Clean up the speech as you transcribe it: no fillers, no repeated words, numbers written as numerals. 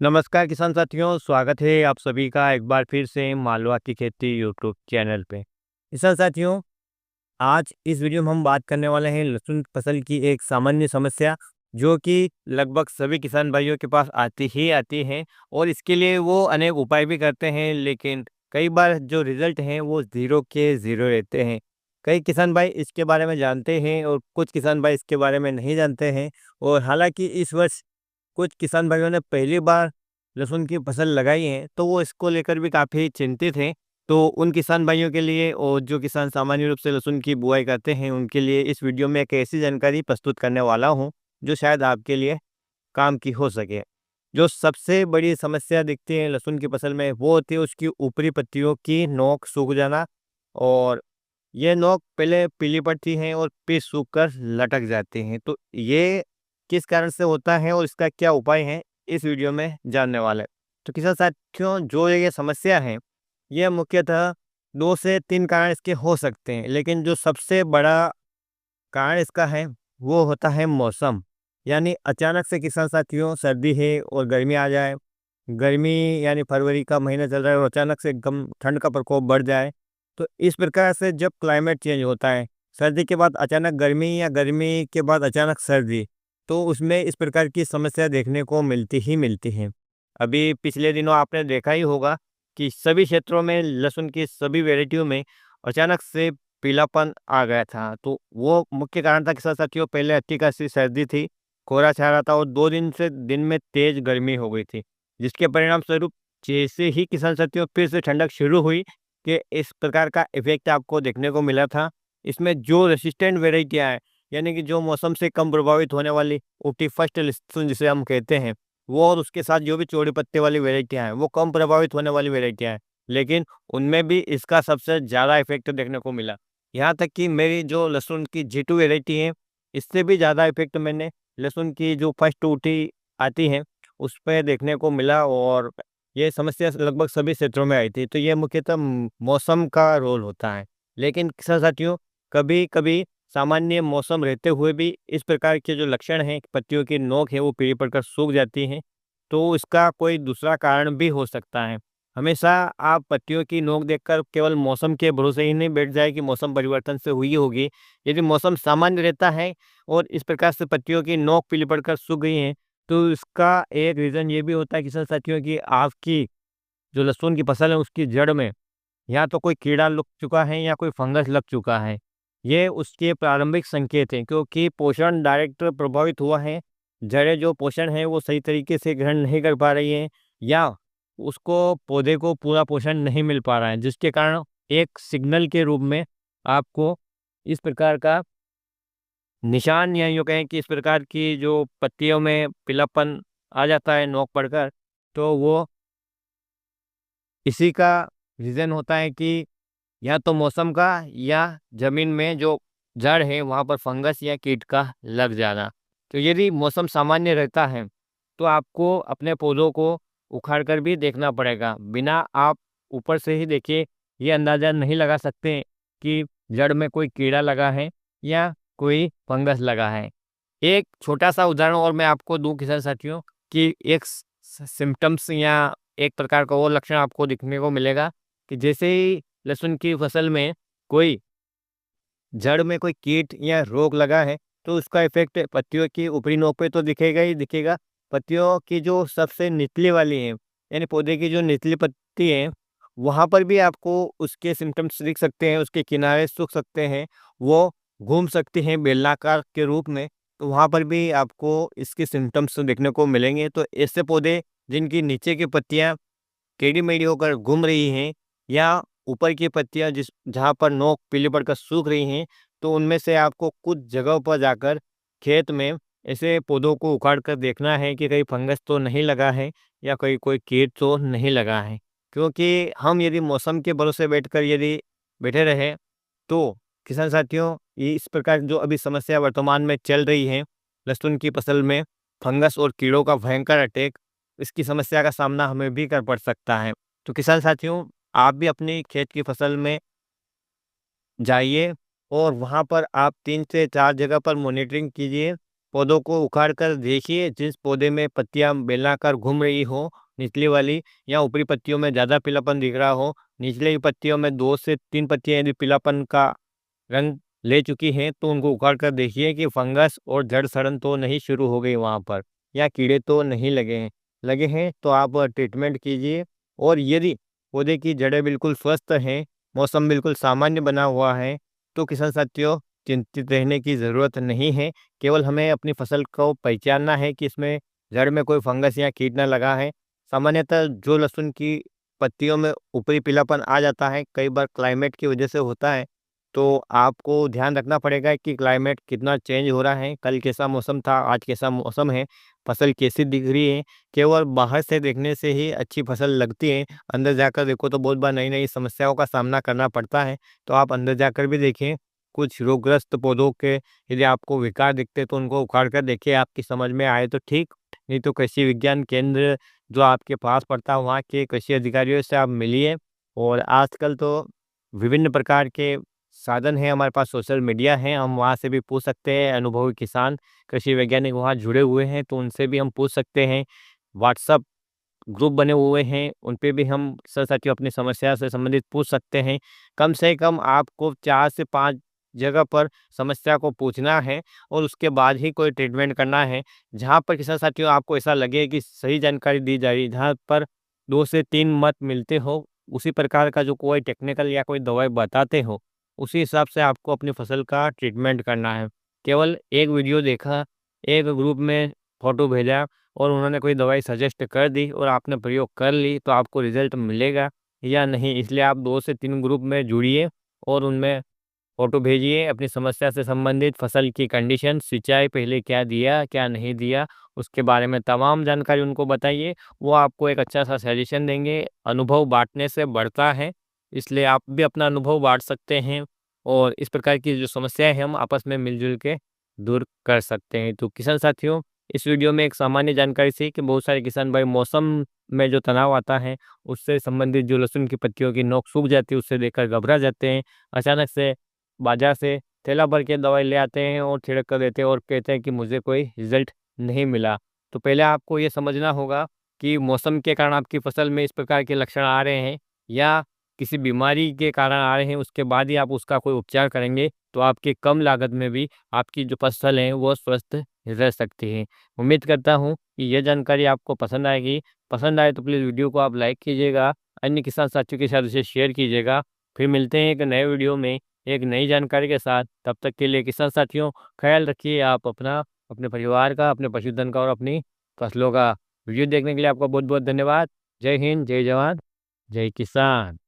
नमस्कार किसान साथियों, स्वागत है आप सभी का एक बार फिर से मालवा की खेती यूट्यूब चैनल पे। किसान साथियों, आज इस वीडियो में हम बात करने वाले हैं लहसुन फसल की एक सामान्य समस्या, जो कि लगभग सभी किसान भाइयों के पास आती ही आती है और इसके लिए वो अनेक उपाय भी करते हैं, लेकिन कई बार जो रिजल्ट हैं वो ज़ीरो के ज़ीरो रहते हैं। कई किसान भाई इसके बारे में जानते हैं और कुछ किसान भाई इसके बारे में नहीं जानते हैं। और हालांकि इस वर्ष कुछ किसान भाइयों ने पहली बार लहसुन की फसल लगाई है, तो वो इसको लेकर भी काफ़ी चिंतित हैं। तो उन किसान भाइयों के लिए और जो किसान सामान्य रूप से लहसुन की बुआई करते हैं, उनके लिए इस वीडियो में एक ऐसी जानकारी प्रस्तुत करने वाला हूँ, जो शायद आपके लिए काम की हो सके। जो सबसे बड़ी समस्या दिखती है लहसुन की फसल में, वो होती है उसकी ऊपरी पत्तियों की नोक सूख जाना। और ये नोक पहले पीली पड़ती हैं और फिर सूख कर लटक जाती हैं। तो ये किस कारण से होता है और इसका क्या उपाय है, इस वीडियो में जानने वाले हैं। तो किसान साथियों, जो ये समस्या है, ये मुख्यतः 2 से 3 कारण इसके हो सकते हैं, लेकिन जो सबसे बड़ा कारण इसका है, वो होता है मौसम। यानी अचानक से किसान साथियों सर्दी है और गर्मी आ जाए। गर्मी यानी फरवरी का महीना चल रहा है और अचानक से एकदम ठंड का प्रकोप बढ़ जाए। तो इस प्रकार से जब क्लाइमेट चेंज होता है, सर्दी के बाद अचानक गर्मी या गर्मी के बाद अचानक सर्दी, तो उसमें इस प्रकार की समस्या देखने को मिलती ही मिलती है। अभी पिछले दिनों आपने देखा ही होगा कि सभी क्षेत्रों में लहसुन की सभी वैरायटियों में अचानक से पीलापन आ गया था। तो वो मुख्य कारण था किसान साथियों, पहले अच्छी खासी सर्दी थी, कोहरा छा रहा था और 2 दिन से दिन में तेज़ गर्मी हो गई थी। जिसके परिणाम स्वरूप जैसे ही किसान साथियों फिर से ठंडक शुरू हुई, कि इस प्रकार का इफ़ेक्ट आपको देखने को मिला था। इसमें जो रेसिस्टेंट वेराइटियाँ हैं, यानी कि जो मौसम से कम प्रभावित होने वाली ऊटी फर्स्ट लहसुन जिसे हम कहते हैं, वो और उसके साथ जो भी चौड़े पत्ते वाली वेराइटियाँ हैं, वो कम प्रभावित होने वाली वेराइटियाँ हैं। लेकिन उनमें भी इसका सबसे ज़्यादा इफ़ेक्ट देखने को मिला। यहाँ तक कि मेरी जो लहसुन की जीटू वैरायटी है, इससे भी ज़्यादा इफ़ेक्ट मैंने लहसुन की जो फर्स्ट ऊटी आती है, उस पे देखने को मिला। और ये समस्या लगभग सभी क्षेत्रों में आई थी। तो ये मुख्यतः मौसम का रोल होता है। लेकिन किसान साथियों, कभी-कभी सामान्य मौसम रहते हुए भी इस प्रकार के जो लक्षण हैं, पत्तियों की नोक है वो पीली पड़कर सूख जाती हैं, तो इसका कोई दूसरा कारण भी हो सकता है। हमेशा आप पत्तियों की नोक देखकर केवल मौसम के भरोसे ही नहीं बैठ जाए कि मौसम परिवर्तन से हुई होगी। यदि मौसम सामान्य रहता है और इस प्रकार से पत्तियों की नोक पीली पड़कर सूख गई हैं, तो इसका एक रीज़न ये भी होता है किसान साथियों कि आपकी जो लहसुन की फसल है उसकी जड़ में या तो कोई कीड़ा लग चुका है या कोई फंगस लग चुका है। ये उसके प्रारंभिक संकेत हैं, क्योंकि पोषण डायरेक्ट प्रभावित हुआ है। जड़ें जो पोषण है वो सही तरीके से ग्रहण नहीं कर पा रही हैं, या उसको पौधे को पूरा पोषण नहीं मिल पा रहा है, जिसके कारण एक सिग्नल के रूप में आपको इस प्रकार का निशान, या यूँ कहें कि इस प्रकार की जो पत्तियों में पीलापन आ जाता है नोक पड़कर, तो वो इसी का रीज़न होता है कि या तो मौसम का या ज़मीन में जो जड़ है वहाँ पर फंगस या कीट का लग जाना। तो यदि मौसम सामान्य रहता है, तो आपको अपने पौधों को उखाड़ कर भी देखना पड़ेगा। बिना आप ऊपर से ही देखिए ये अंदाज़ा नहीं लगा सकते कि जड़ में कोई कीड़ा लगा है या कोई फंगस लगा है। एक छोटा-सा उदाहरण और मैं आपको दूँ किसान साथियों, कि एक सिम्पटम्स या एक प्रकार का वो लक्षण आपको दिखने को मिलेगा कि जैसे ही लहसुन की फसल में कोई जड़ में कोई कीट या रोग लगा है, तो उसका इफ़ेक्ट पत्तियों की ऊपरी नोक पे तो दिखेगा ही दिखेगा। पत्तियों की जो सबसे निचली वाली है, यानी पौधे की जो निचली पत्ती है, वहाँ पर भी आपको उसके सिम्पटम्स दिख सकते हैं, उसके किनारे सूख सकते हैं, वो घूम सकती हैं बेलनाकार के रूप में, तो वहाँ पर भी आपको इसके सिम्पटम्स देखने को मिलेंगे। तो ऐसे पौधे जिनकी नीचे की पत्तियाँ टेढ़ी-मेढ़ी होकर घूम रही हैं, या ऊपर की पत्तियाँ जिस जहाँ पर नोक पीली पड़कर सूख रही हैं, तो उनमें से आपको कुछ जगहों पर जाकर खेत में ऐसे पौधों को उखाड़ कर देखना है कि कहीं फंगस तो नहीं लगा है या कहीं कोई कीट तो नहीं लगा है। क्योंकि हम यदि मौसम के भरोसे बैठकर यदि बैठे रहें, तो किसान साथियों, ये इस प्रकार जो अभी समस्या वर्तमान में चल रही है, लहसुन की फसल में फंगस और कीड़ों का भयंकर अटैक, इसकी समस्या का सामना हमें भी कर पड़ सकता है। तो किसान साथियों, आप भी अपनी खेत की फसल में जाइए और वहाँ पर आप 3 से 4 जगह पर मॉनिटरिंग कीजिए पौधों को उखाड़ कर देखिए, जिस पौधे में पत्तियाँ बेलनाकार घूम रही हो निचली वाली, या ऊपरी पत्तियों में ज़्यादा पीलापन दिख रहा हो, निचली पत्तियों में 2 से 3 पत्तियाँ यदि पीलापन का रंग ले चुकी हैं, तो उनको उखाड़ कर देखिए कि फंगस और जड़ सड़न तो नहीं शुरू हो गई वहाँ पर, या कीड़े तो नहीं लगे हैं। लगे हैं तो आप ट्रीटमेंट कीजिए। और यदि पौधे की जड़ें बिल्कुल स्वस्थ हैं, मौसम बिल्कुल सामान्य बना हुआ है, तो किसान साथियों, चिंतित रहने की ज़रूरत नहीं है। केवल हमें अपनी फसल को पहचानना है कि इसमें जड़ में कोई फंगस या कीट ना लगा है। सामान्यतः जो लहसुन की पत्तियों में ऊपरी पीलापन आ जाता है, कई बार क्लाइमेट की वजह से होता है। तो आपको ध्यान रखना पड़ेगा कि क्लाइमेट कितना चेंज हो रहा है, कल कैसा मौसम था, आज कैसा मौसम है, फसल कैसी दिख रही है। केवल बाहर से देखने से ही अच्छी फसल लगती है, अंदर जाकर देखो तो बहुत बार नई-नई समस्याओं का सामना करना पड़ता है। तो आप अंदर जाकर भी देखें, कुछ रोगग्रस्त पौधों के यदि आपको विकार दिखते तो उनको उखाड़ कर देखिए, आपकी समझ में आए तो ठीक, नहीं तो कृषि विज्ञान केंद्र जो आपके पास पड़ता है, वहाँ के कृषि अधिकारियों से आप मिलिए। और आजकल तो विभिन्न प्रकार के साधन है हमारे पास, सोशल मीडिया है, हम वहाँ से भी पूछ सकते हैं। अनुभवी किसान कृषि वैज्ञानिक वहाँ जुड़े हुए हैं, तो उनसे भी हम पूछ सकते हैं। व्हाट्सअप ग्रुप बने हुए हैं, उन पे भी हम साथियों अपनी समस्या से संबंधित पूछ सकते हैं। कम से कम आपको 4 से 5 जगह पर समस्या को पूछना है, और उसके बाद ही कोई ट्रीटमेंट करना है। जहाँ पर किसान साथियों आपको ऐसा लगे कि सही जानकारी दी जा रही है, जहाँ पर 2 से 3 मत मिलते हो, उसी प्रकार का जो कोई टेक्निकल या कोई दवाई बताते हो, उसी हिसाब से आपको अपनी फसल का ट्रीटमेंट करना है। केवल एक वीडियो देखा, एक ग्रुप में फ़ोटो भेजा और उन्होंने कोई दवाई सजेस्ट कर दी और आपने प्रयोग कर ली, तो आपको रिज़ल्ट मिलेगा या नहीं। इसलिए आप 2 से 3 ग्रुप में जुड़िए और उनमें फ़ोटो भेजिए अपनी समस्या से संबंधित, फसल की कंडीशन, सिंचाई पहले क्या दिया, क्या नहीं दिया, उसके बारे में तमाम जानकारी उनको बताइए। वो आपको एक अच्छा-सा सजेशन देंगे। अनुभव बाँटने से बढ़ता है, इसलिए आप भी अपना अनुभव बाँट सकते हैं और इस प्रकार की जो समस्याएँ हैं, हम आपस में मिल-जुल के दूर कर सकते हैं। तो किसान साथियों, इस वीडियो में एक सामान्य जानकारी थी कि बहुत सारे किसान भाई मौसम में जो तनाव आता है, उससे संबंधित जो लहसुन की पत्तियों की नोक सूख जाती है, उससे देखकर घबरा जाते हैं। अचानक से बाजार से थैला भर के दवाई ले आते हैं और छिड़क कर देते हैं और कहते हैं कि मुझे कोई रिजल्ट नहीं मिला। तो पहले आपको ये समझना होगा कि मौसम के कारण आपकी फसल में इस प्रकार के लक्षण आ रहे हैं या किसी बीमारी के कारण आ रहे हैं, उसके बाद ही आप उसका कोई उपचार करेंगे, तो आपकी कम लागत में भी आपकी जो फसल है वो स्वस्थ रह सकती है। उम्मीद करता हूँ कि ये जानकारी आपको पसंद आएगी। पसंद आए तो प्लीज़ वीडियो को आप लाइक कीजिएगा, अन्य किसान साथियों के साथ इसे शेयर कीजिएगा। फिर मिलते हैं एक नए वीडियो में एक नई जानकारी के साथ। तब तक के लिए किसान साथियों, ख्याल रखिए आप अपना, अपने परिवार का, अपने पशुधन का और अपनी फसलों का। वीडियो देखने के लिए आपका बहुत-बहुत धन्यवाद। जय हिंद, जय जवान, जय किसान।